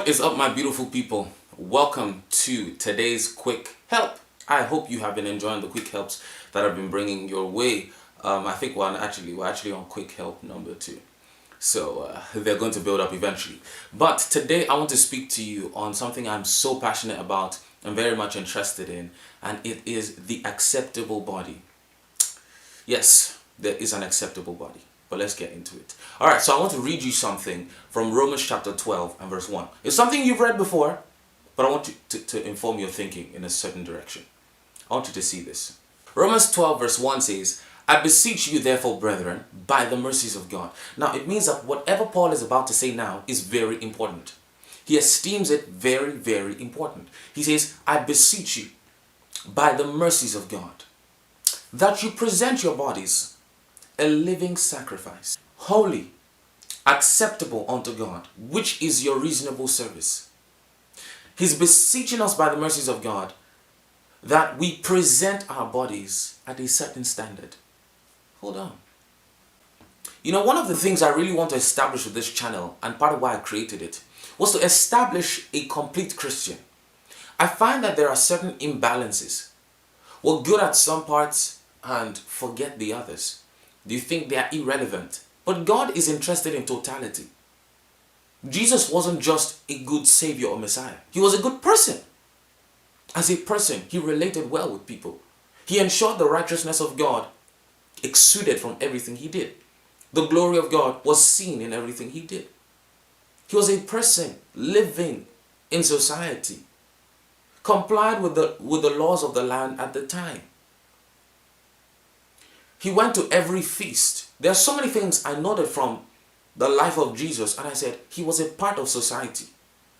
What is up, my beautiful people? Welcome to today's quick help. I hope you have been enjoying the quick helps that I've been bringing your way. I think we're actually on quick help number 2. So they're going to build up eventually. But today I want to speak to you on something I'm so passionate about and very much interested in, and it is the acceptable body. Yes, there is an acceptable body. But let's get into it. Alright, so I want to read you something from Romans chapter 12 and verse 1. It's something you've read before, but I want you to inform your thinking in a certain direction. I want you to see this. Romans 12 verse 1 says, I beseech you therefore, brethren, by the mercies of God. Now, it means that whatever Paul is about to say now is very important. He esteems it very, very important. He says, I beseech you by the mercies of God, that you present your bodies a living sacrifice, holy, acceptable unto God, which is your reasonable service. He's beseeching us by the mercies of God that we present our bodies at a certain standard. Hold on. You know, one of the things I really want to establish with this channel, and part of why I created it, was to establish a complete Christian. I find that there are certain imbalances. We're good at some parts and forget the others. Do you think they are irrelevant? But God is interested in totality. Jesus wasn't just a good savior or Messiah. He was a good person. As a person, he related well with people. He ensured the righteousness of God exuded from everything he did. The glory of God was seen in everything he did. He was a person living in society, complied with the laws of the land at the time. He went to every feast. There are so many things I noted from the life of Jesus, and I said he was a part of society.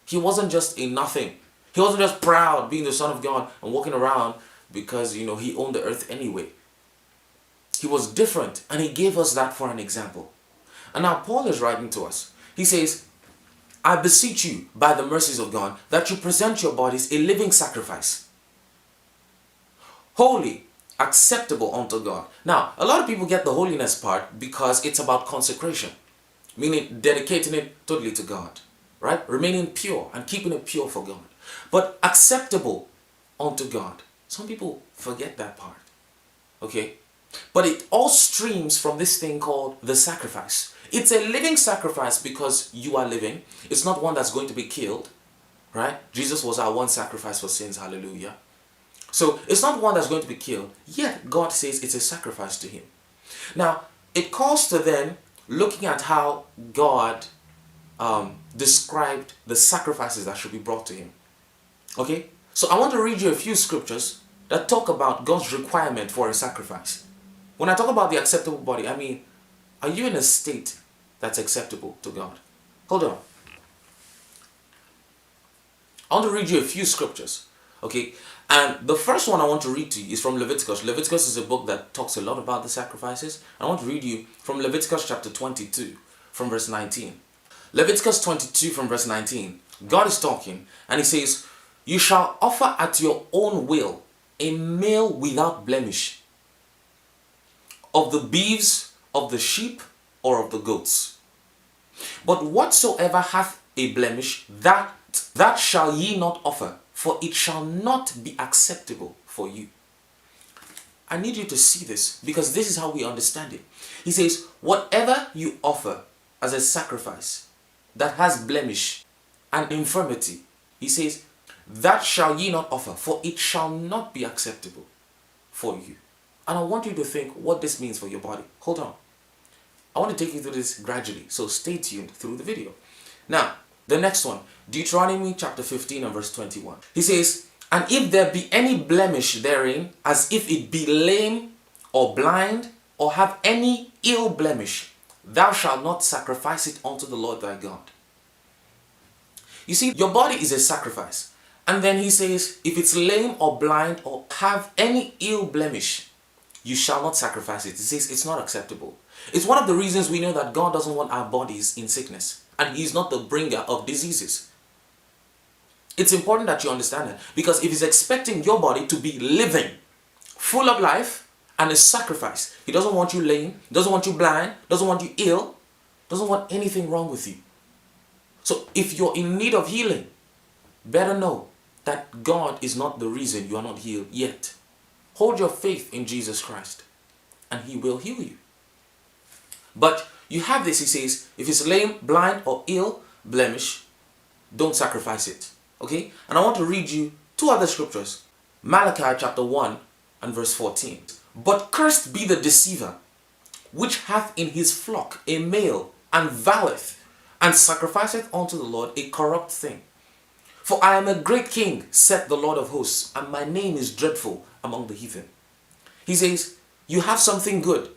He wasn't just a nothing. He wasn't just proud being the Son of God and walking around because, he owned the earth anyway. He was different, and he gave us that for an example. And now Paul is writing to us. He says, I beseech you by the mercies of God that you present your bodies a living sacrifice, holy, acceptable unto God. Now, a lot of people get the holiness part because it's about consecration, meaning dedicating it totally to God, right? Remaining pure and keeping it pure for God. But acceptable unto God, some people forget that part, okay? But it all streams from this thing called the sacrifice. It's a living sacrifice because you are living. It's not one that's going to be killed, right? Jesus was our one sacrifice for sins, hallelujah. So it's not one that's going to be killed, yet God says it's a sacrifice to him. Now, it calls to then looking at how God described the sacrifices that should be brought to him. Okay? So I want to read you a few scriptures that talk about God's requirement for a sacrifice. When I talk about the acceptable body, I mean, are you in a state that's acceptable to God? Hold on. I want to read you a few scriptures. Okay? And the first one I want to read to you is from Leviticus. Leviticus is a book that talks a lot about the sacrifices. I want to read you from Leviticus chapter 22 from verse 19. Leviticus 22 from verse 19. God is talking and he says, you shall offer at your own will a male without blemish of the beeves, of the sheep, or of the goats. But whatsoever hath a blemish, that shall ye not offer, for it shall not be acceptable for you. I need you to see this because this is how we understand it. He says, whatever you offer as a sacrifice that has blemish and infirmity, he says, that shall ye not offer, for it shall not be acceptable for you. And I want you to think what this means for your body. Hold on. I want to take you through this gradually, so stay tuned through the video. Now, the next one, Deuteronomy chapter 15 and verse 21. He says, and if there be any blemish therein, as if it be lame or blind, or have any ill blemish, thou shalt not sacrifice it unto the Lord thy God. You see, your body is a sacrifice. And then he says, if it's lame or blind or have any ill blemish, you shall not sacrifice it. He says it's not acceptable. It's one of the reasons we know that God doesn't want our bodies in sickness. And he's not the bringer of diseases. It's important that you understand that. Because if he's expecting your body to be living, full of life, and a sacrifice, he doesn't want you lame, doesn't want you blind, doesn't want you ill, doesn't want anything wrong with you. So if you're in need of healing, better know that God is not the reason you are not healed yet. Hold your faith in Jesus Christ and He will heal you. But you have this, he says, if it's lame, blind, or ill, blemish, don't sacrifice it. Okay? And I want to read you two other scriptures. Malachi chapter 1 and verse 14. But cursed be the deceiver, which hath in his flock a male, and voweth, and sacrificeth unto the Lord a corrupt thing. For I am a great king, saith the Lord of hosts, and my name is dreadful among the heathen. He says, you have something good,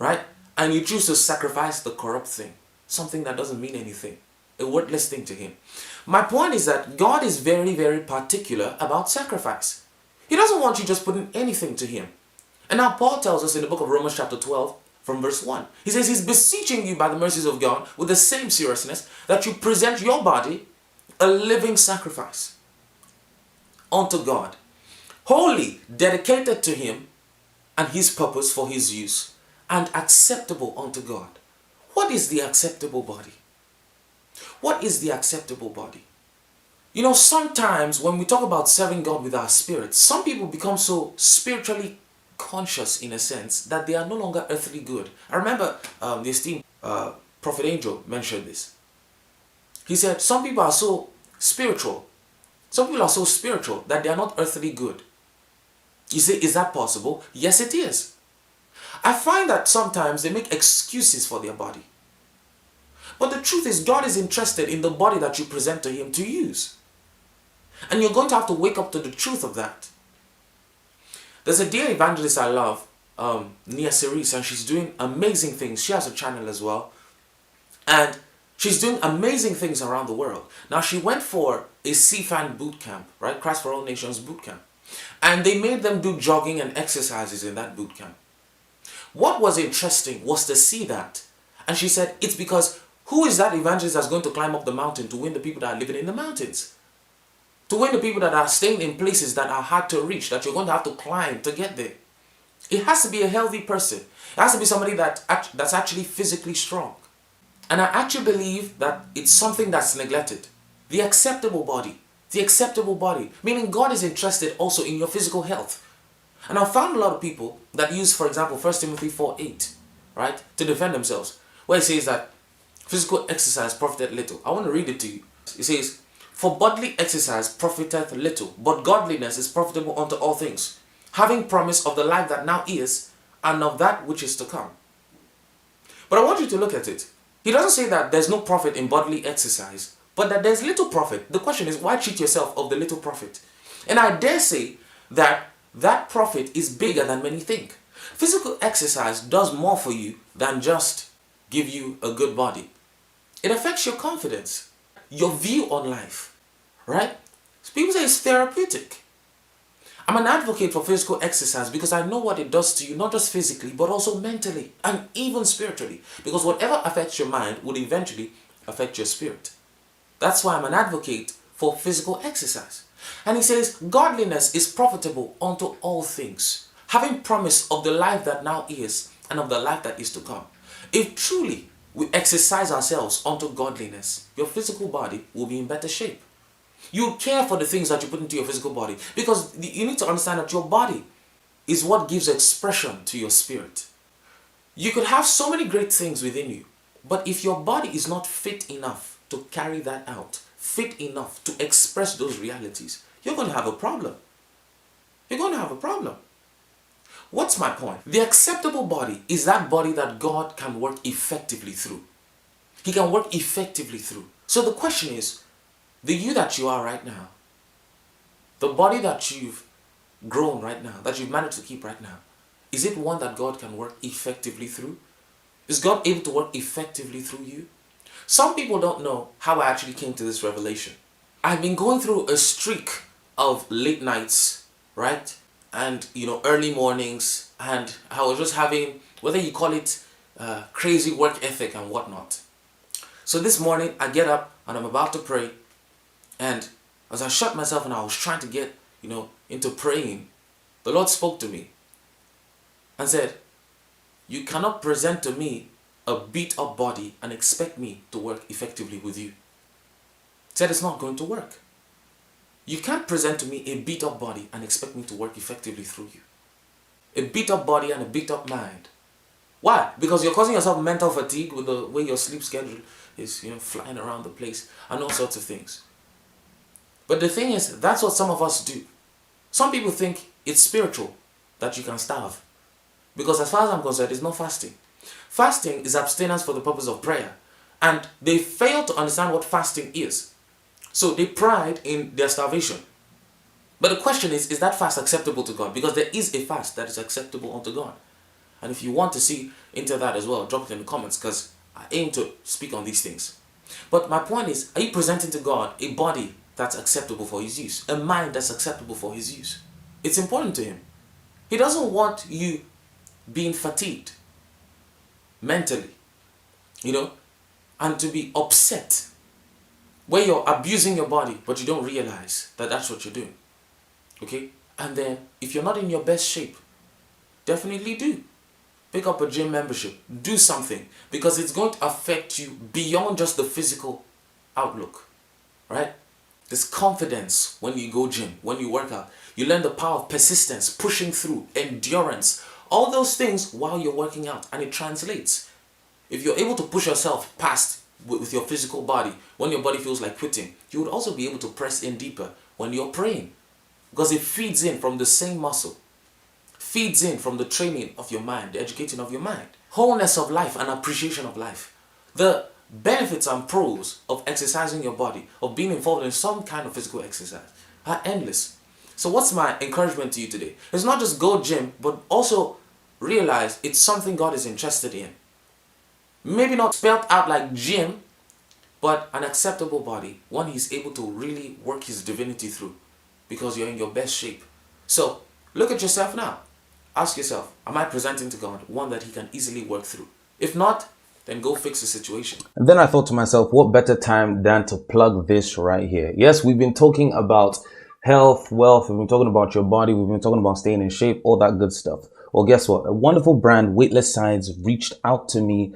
right? And you choose to sacrifice the corrupt thing, something that doesn't mean anything, a worthless thing to Him. My point is that God is very, very particular about sacrifice. He doesn't want you just putting anything to Him. And now Paul tells us in the book of Romans chapter 12 from verse 1. He says he's beseeching you by the mercies of God with the same seriousness that you present your body a living sacrifice unto God, holy, dedicated to Him and His purpose for His use, and acceptable unto God. What is the acceptable body? What is the acceptable body? You know, sometimes when we talk about serving God with our spirit, some people become so spiritually conscious in a sense that they are no longer earthly good. I remember the esteemed Prophet Angel mentioned this. He said some people are so spiritual. Some people are so spiritual that they are not earthly good. You say, is that possible? Yes, it is. I find that sometimes they make excuses for their body. But the truth is, God is interested in the body that you present to Him to use. And you're going to have to wake up to the truth of that. There's a dear evangelist I love, Nia Cerise, and she's doing amazing things. She has a channel as well. And she's doing amazing things around the world. Now, she went for a CFAN boot camp, right? Christ for All Nations boot camp. And they made them do jogging and exercises in that boot camp. What was interesting was to see that. And she said, it's because who is that evangelist that's going to climb up the mountain to win the people that are living in the mountains? To win the people that are staying in places that are hard to reach, that you're going to have to climb to get there. It has to be a healthy person. It has to be somebody that's actually physically strong. And I actually believe that it's something that's neglected. The acceptable body. The acceptable body. Meaning God is interested also in your physical health. And I've found a lot of people that use, for example, 1 Timothy 4:8, right, to defend themselves. Where it says that physical exercise profiteth little. I want to read it to you. It says, for bodily exercise profiteth little, but godliness is profitable unto all things, having promise of the life that now is, and of that which is to come. But I want you to look at it. He doesn't say that there's no profit in bodily exercise, but that there's little profit. The question is, why cheat yourself of the little profit? And I dare say that that profit is bigger than many think. Physical exercise does more for you than just give you a good body. It affects your confidence, your view on life, right? So people say it's therapeutic. I'm an advocate for physical exercise because I know what it does to you, not just physically, but also mentally and even spiritually. Because whatever affects your mind will eventually affect your spirit. That's why I'm an advocate for physical exercise. And he says, godliness is profitable unto all things, having promise of the life that now is and of the life that is to come. If truly we exercise ourselves unto godliness, your physical body will be in better shape. You care for the things that you put into your physical body because you need to understand that your body is what gives expression to your spirit. You could have so many great things within you, but if your body is not fit enough to carry that out, fit enough to express those realities, you're going to have a problem. You're going to have a problem. What's my point? The acceptable body is that body that God can work effectively through. He can work effectively through. So the question is, the you that you are right now, the body that you've grown right now, that you've managed to keep right now, is it one that God can work effectively through? Is God able to work effectively through you? Some people don't know how I actually came to this revelation. I've been going through a streak of late nights, right? And, early mornings, and I was just having, whether you call it crazy work ethic and whatnot. So this morning, I get up and I'm about to pray. And as I shut myself and I was trying to get, into praying, the Lord spoke to me and said, you cannot present to me a beat up body and expect me to work effectively with you. Said it's not going to work. You can't present to me a beat up body and expect me to work effectively through you. A beat up body and a beat up mind. Why? Because you're causing yourself mental fatigue with the way your sleep schedule is, flying around the place and all sorts of things. But the thing is, that's what some of us do. Some people think it's spiritual that you can starve. Because as far as I'm concerned, it's not fasting. Fasting is abstinence for the purpose of prayer. And they fail to understand what fasting is. So they pride in their starvation. But the question is that fast acceptable to God? Because there is a fast that is acceptable unto God. And if you want to see into that as well, drop it in the comments, because I aim to speak on these things. But my point is, are you presenting to God a body that's acceptable for His use? A mind that's acceptable for His use? It's important to Him. He doesn't want you being fatigued mentally, and to be upset where you're abusing your body, but you don't realize that that's what you're doing. Okay? And then, if you're not in your best shape, definitely do. Pick up a gym membership. Do something. Because it's going to affect you beyond just the physical outlook. Right? There's confidence when you go gym, when you work out. You learn the power of persistence, pushing through, endurance. All those things while you're working out. And it translates. If you're able to push yourself past with your physical body, when your body feels like quitting, you would also be able to press in deeper when you're praying. Because it feeds in from the same muscle. Feeds in from the training of your mind, the educating of your mind. Wholeness of life and appreciation of life. The benefits and pros of exercising your body, of being involved in some kind of physical exercise, are endless. So what's my encouragement to you today? It's not just go gym, but also realize it's something God is interested in. Maybe not spelled out like gym, but an acceptable body, one He's able to really work His divinity through, because you're in your best shape. So look at yourself now. Ask yourself, am I presenting to God one that He can easily work through? If not, then go fix the situation. And then I thought to myself, what better time than to plug this right here? Yes, we've been talking about health, wealth. We've been talking about your body. We've been talking about staying in shape, all that good stuff. Well, guess what? A wonderful brand, Weightless Science, reached out to me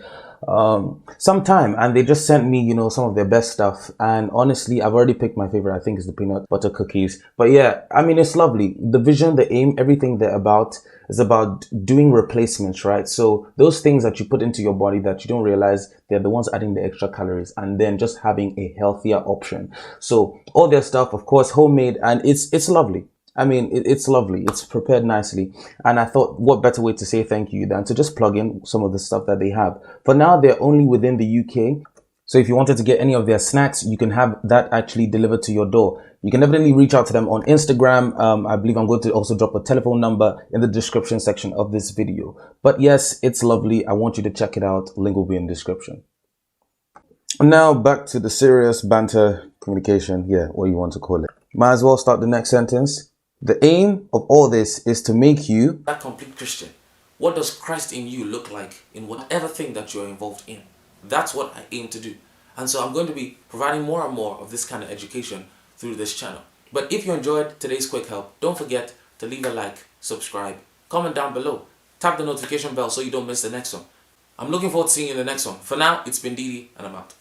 sometime, and they just sent me, some of their best stuff. And honestly, I've already picked my favorite. I think is the peanut butter cookies. But yeah, I mean, it's lovely. The vision, the aim, everything they're about is about doing replacements, right? So those things that you put into your body that you don't realize, they're the ones adding the extra calories, and then just having a healthier option. So all their stuff, of course, homemade, and it's lovely. I mean, it's lovely. It's prepared nicely. And I thought, what better way to say thank you than to just plug in some of the stuff that they have. For now, they're only within the UK. So if you wanted to get any of their snacks, you can have that actually delivered to your door. You can definitely reach out to them on Instagram. I believe I'm going to also drop a telephone number in the description section of this video. But yes, it's lovely. I want you to check it out. Link will be in the description. Now back to the serious banter communication. Yeah, what you want to call it. Might as well start the next sentence. The aim of all this is to make you that complete Christian. What does Christ in you look like in whatever thing that you're involved in? That's what I aim to do. And so I'm going to be providing more and more of this kind of education through this channel. But if you enjoyed today's quick help, don't forget to leave a like, subscribe, comment down below, tap the notification bell so you don't miss the next one. I'm looking forward to seeing you in the next one. For now, it's been Didi, and I'm out.